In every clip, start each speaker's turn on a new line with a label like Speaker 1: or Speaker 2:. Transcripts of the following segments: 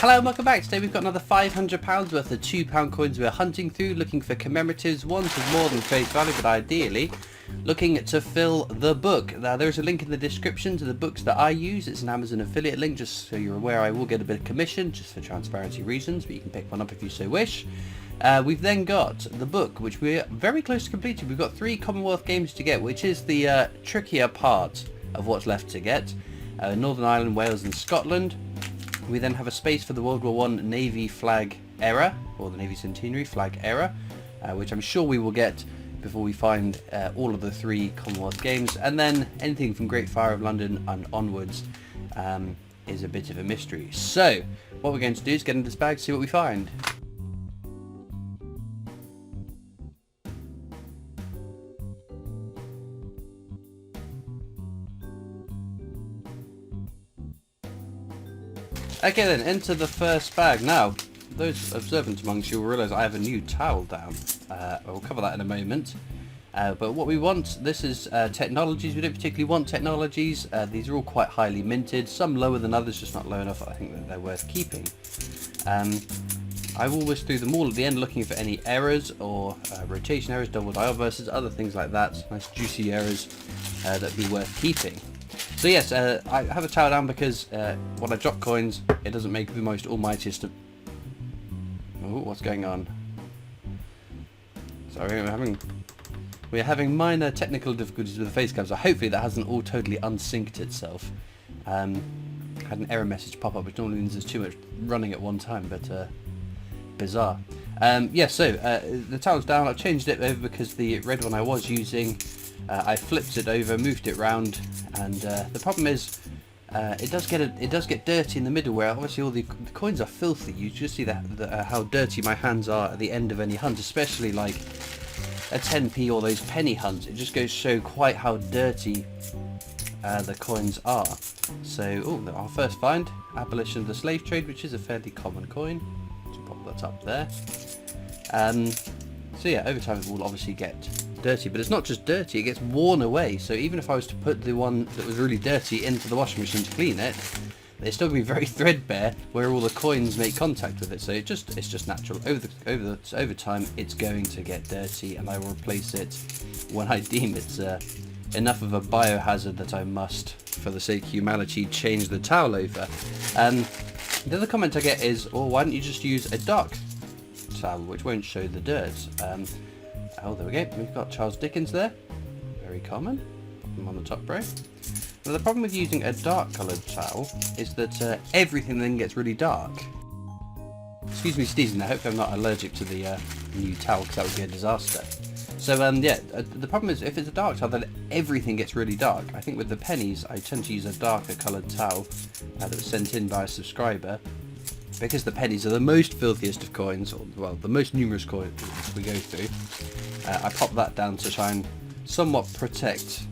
Speaker 1: Hello and welcome back. Today we've got another £500 worth of £2 coins we're hunting through, looking for commemoratives, ones with more than face value, but ideally looking to fill the book. Now there's a link in the description to the books that I use. It's an Amazon affiliate link, just so you're aware. I will get a bit of commission, just for transparency reasons, but you can pick one up if you so wish. We've then got the book, which we're very close to completing. We've got 3 Commonwealth games to get, which is the trickier part of what's left to get. Northern Ireland, Wales and Scotland. We then have a space for the World War I Navy flag era, or the Navy Centenary flag era, which I'm sure we will get before we find all of the 3 Commonwealth games. And then anything from Great Fire of London and onwards is a bit of a mystery. So what we're going to do is get into this bag, see what we find. Okay then, into the first bag. Now, those observant amongst you will realise I have a new towel down. We'll cover that in a moment. But what we want, this is technologies. We don't particularly want technologies. These are all quite highly minted, some lower than others, just not low enough I think that they're worth keeping. I've always threw them all at the end looking for any errors or rotation errors, double dial versus other things like that. Nice juicy errors that'd be worth keeping. So yes, I have a towel down because when I drop coins, it doesn't make the most almightiest of... Oh, what's going on? Sorry, we're having minor technical difficulties with the face cam, so hopefully that hasn't all totally unsynced itself. Had an error message pop up, which normally means there's too much running at one time, but bizarre. Yeah, so the towel's down. I've changed it over because the red one I was using, I flipped it over, moved it round, and the problem is it does get dirty in the middle, where obviously all the coins are filthy. You just see how dirty my hands are at the end of any hunt, especially like a 10p or those penny hunts. It just goes to show quite how dirty the coins are. So, our first find, abolition of the slave trade, which is a fairly common coin. So pop that up there. So yeah, over time it will obviously get dirty, but it's not just dirty, it gets worn away. So even if I was to put the one that was really dirty into the washing machine to clean it, it's still going to be very threadbare where all the coins make contact with it. So it's just natural. Over time it's going to get dirty, and I will replace it when I deem it's enough of a biohazard that I must, for the sake of humanity, change the towel over. The other comment I get is, why don't you just use a dark towel which won't show the dirt? Oh, there we go. We've got Charles Dickens there. Very common. Put them on the top row. Now, the problem with using a dark coloured towel is that everything then gets really dark. Excuse me sneezing, I hope I'm not allergic to the new towel, because that would be a disaster. So yeah, the problem is if it's a dark towel, then everything gets really dark. I think with the pennies, I tend to use a darker coloured towel that was sent in by a subscriber, because the pennies are the most filthiest of coins, or well, the most numerous coins we go through. I pop that down to try and somewhat protect,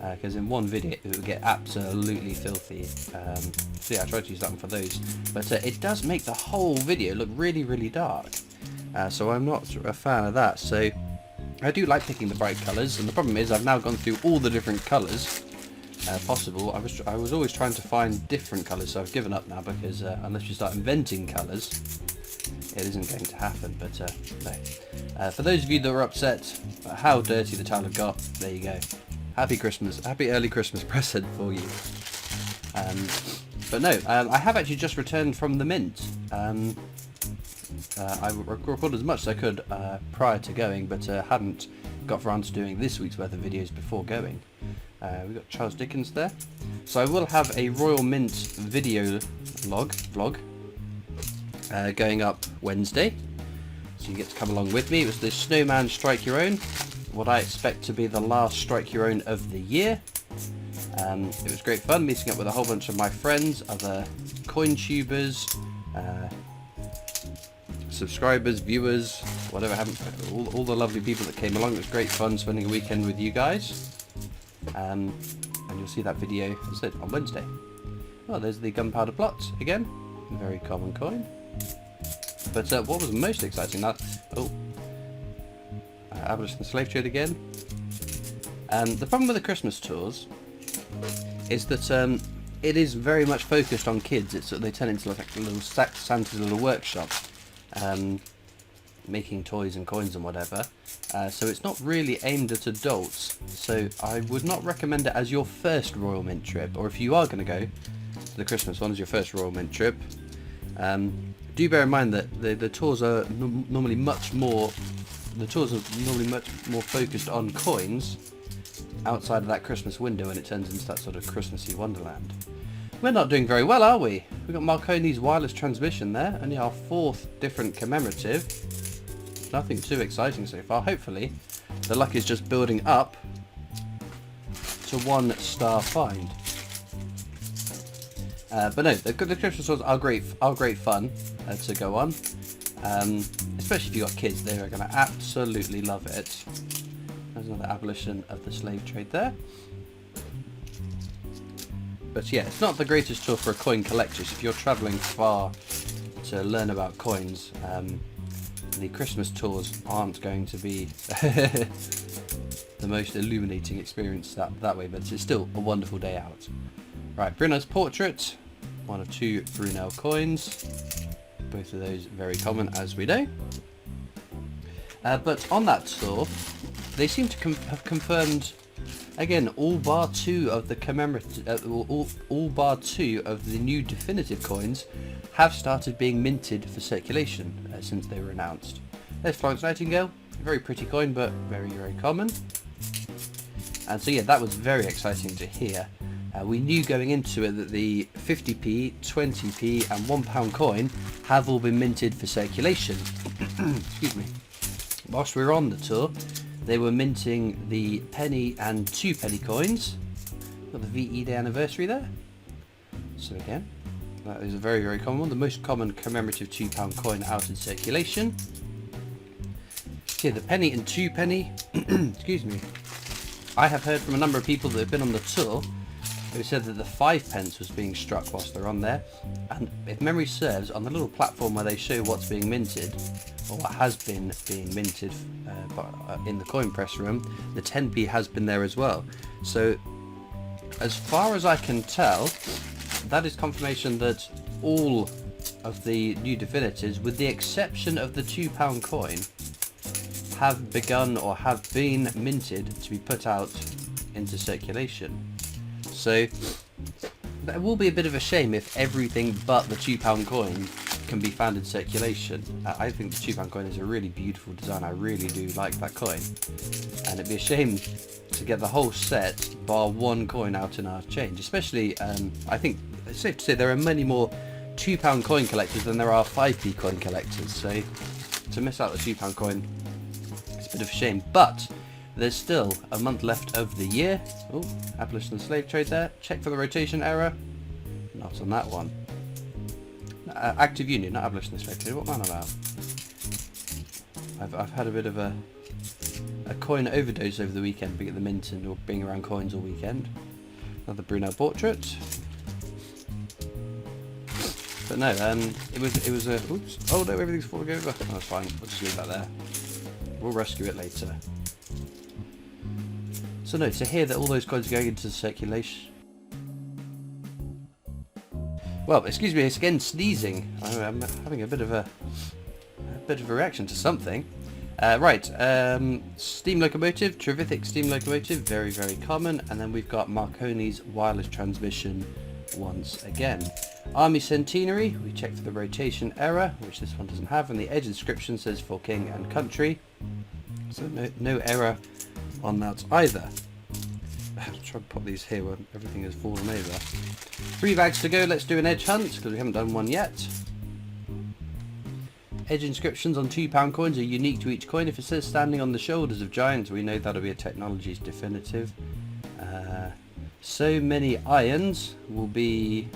Speaker 1: because in one video it would get absolutely filthy. So yeah, I try to use that one for those, but it does make the whole video look really, really dark. So I'm not a fan of that. So I do like picking the bright colours, and the problem is I've now gone through all the different colours possible. I was always trying to find different colours, so I've given up now, because unless you start inventing colours, it isn't going to happen. But no. For those of you that were upset about how dirty the towel had got, there you go. Happy Christmas, happy early Christmas present for you. But no, I have actually just returned from the mint. I recorded as much as I could prior to going, but hadn't got around to doing this week's worth of videos before going. We've got Charles Dickens there. So I will have a Royal Mint video vlog going up Wednesday, so you get to come along with me. It was the Snowman Strike Your Own, what I expect to be the last Strike Your Own of the year. It was great fun meeting up with a whole bunch of my friends, other coin tubers, subscribers, viewers, whatever happened, all the lovely people that came along. It was great fun spending a weekend with you guys. And you'll see that video, as I said, on Wednesday. Well, there's the gunpowder plot again, a very common coin. But what was most exciting, abolition of the slave trade again. The problem with the Christmas tours is that it is very much focused on kids. They turn into like a little Santa's little workshop, making toys and coins and whatever. So it's not really aimed at adults. So I would not recommend it as your first Royal Mint trip, or if you are going to go to the Christmas one as your first Royal Mint trip. Do bear in mind that the tours are normally much more. The tours are normally much more focused on coins outside of that Christmas window, and it turns into that sort of Christmassy wonderland. We're not doing very well, are we? We've got Marconi's wireless transmission there, only our 4th different commemorative. Nothing too exciting so far. Hopefully, the luck is just building up to 1-star find. But no, the Christmas tours are great fun to go on. Especially if you've got kids, they are going to absolutely love it. There's another abolition of the slave trade there. But yeah, it's not the greatest tour for a coin collector. So if you're travelling far to learn about coins, the Christmas tours aren't going to be the most illuminating experience that way, but it's still a wonderful day out. Right, Brunel's portrait, one of 2 Brunel coins. Both of those very common, as we know. But on that tour, they seem to have confirmed, again, all bar 2 of the commemorative, all bar 2 of the new definitive coins have started being minted for circulation since they were announced. There's Florence Nightingale, a very pretty coin, but very, very common. And so yeah, that was very exciting to hear. We knew going into it that the 50p, 20p and £1 coin have all been minted for circulation. Excuse me. Whilst we were on the tour, they were minting the penny and 2-penny coins. Got the VE Day anniversary there. So again, that is a very, very common one. The most common commemorative £2 coin out in circulation. Here, the penny and 2-penny. Excuse me. I have heard from a number of people that have been on the tour who said that the 5p was being struck whilst they're on there, and if memory serves, on the little platform where they show what's being minted, or what has been being minted in the coin press room, the 10p has been there as well. So as far as I can tell, that is confirmation that all of the new definitives, with the exception of the £2 coin, have begun or have been minted to be put out into circulation. So that will be a bit of a shame if everything but the £2 coin can be found in circulation. I think the £2 coin is a really beautiful design. I really do like that coin, and it'd be a shame to get the whole set bar 1 coin out in our change. Especially, I think it's safe to say there are many more £2 coin collectors than there are 5p coin collectors. So to miss out the £2 coin, it's a bit of a shame. But there's still a month left of the year. Oh, abolition of the slave trade there. Check for the rotation error. Not on that one. Active union, not abolition of the slave trade. What am I about? I've had a bit of a coin overdose over the weekend, being at the mint and or being around coins all weekend. Another Brunel portrait. But no, it was a. Oops! Oh no, everything's falling over. Oh, that's fine. We'll just leave that there. We'll rescue it later. So no, to hear that all those coins are going into circulation. Well, excuse me, it's again sneezing. I'm having a bit of a reaction to something. Right, steam locomotive, Trevithick steam locomotive, very, very common. And then we've got Marconi's wireless transmission once again. Army Centenary, we check for the rotation error, which this one doesn't have, and the edge inscription says for King and Country. So no error on that either. I'll try to pop these here where everything has fallen over. 3 bags to go, let's do an edge hunt, because we haven't done one yet. Edge inscriptions on £2 coins are unique to each coin. If it says standing on the shoulders of giants, we know that'll be a technology's definitive. So many irons will be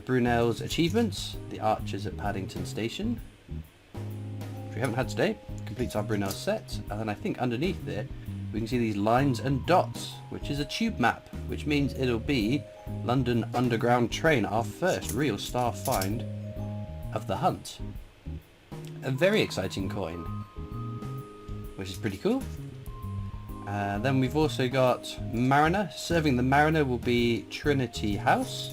Speaker 1: Brunel's achievements, the archers at Paddington Station, which we haven't had today. Completes our Brunel set, and then I think underneath it we can see these lines and dots, which is a tube map, which means it'll be London Underground Train, our first real star find of the hunt. A very exciting coin, which is pretty cool. Then we've also got Mariner. Serving the Mariner will be Trinity House.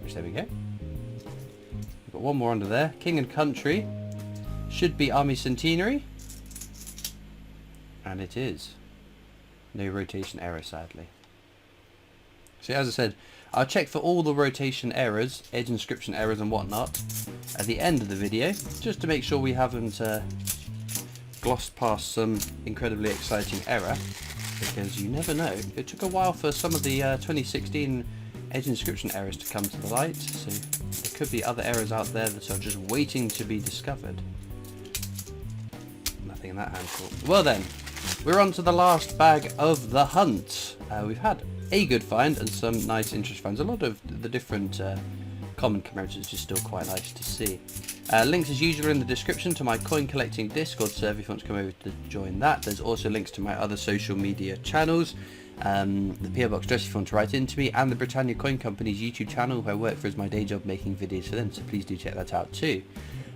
Speaker 1: Which, there we go. We've got one more under there. King and Country. Should be Army Centenary. And it is. No rotation error, sadly. So as I said, I'll check for all the rotation errors, edge inscription errors and whatnot at the end of the video, just to make sure we haven't glossed past some incredibly exciting error, because you never know. It took a while for some of the 2016 edge inscription errors to come to the light, so there could be other errors out there that are just waiting to be discovered. Nothing in that handful. Well then, we're on to the last bag of the hunt. We've had a good find and some nice interest finds. A lot of the different common commemoratives is still quite nice to see. Links as usual in the description to my coin collecting Discord server if you want to come over to join that. There's also links to my other social media channels, the PO Box address if you want to write into me, and the Britannia Coin Company's YouTube channel who I work for as my day job making videos for them, so please do check that out too.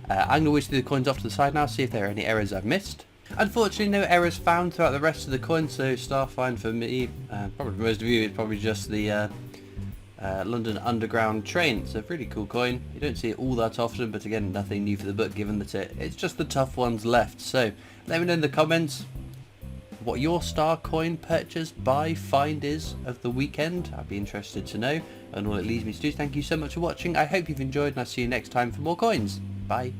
Speaker 1: I'm going to whisk the coins off to the side now, see if there are any errors I've missed. Unfortunately, no errors found throughout the rest of the coins, so star find for me, probably for most of you, it's probably just the London Underground train. It's a really cool coin. You don't see it all that often, but again, nothing new for the book, given that it's just the tough ones left. So let me know in the comments what your star coin purchase, buy, find is of the weekend. I'd be interested to know, and all it leads me to do is thank you so much for watching. I hope you've enjoyed, and I'll see you next time for more coins. Bye.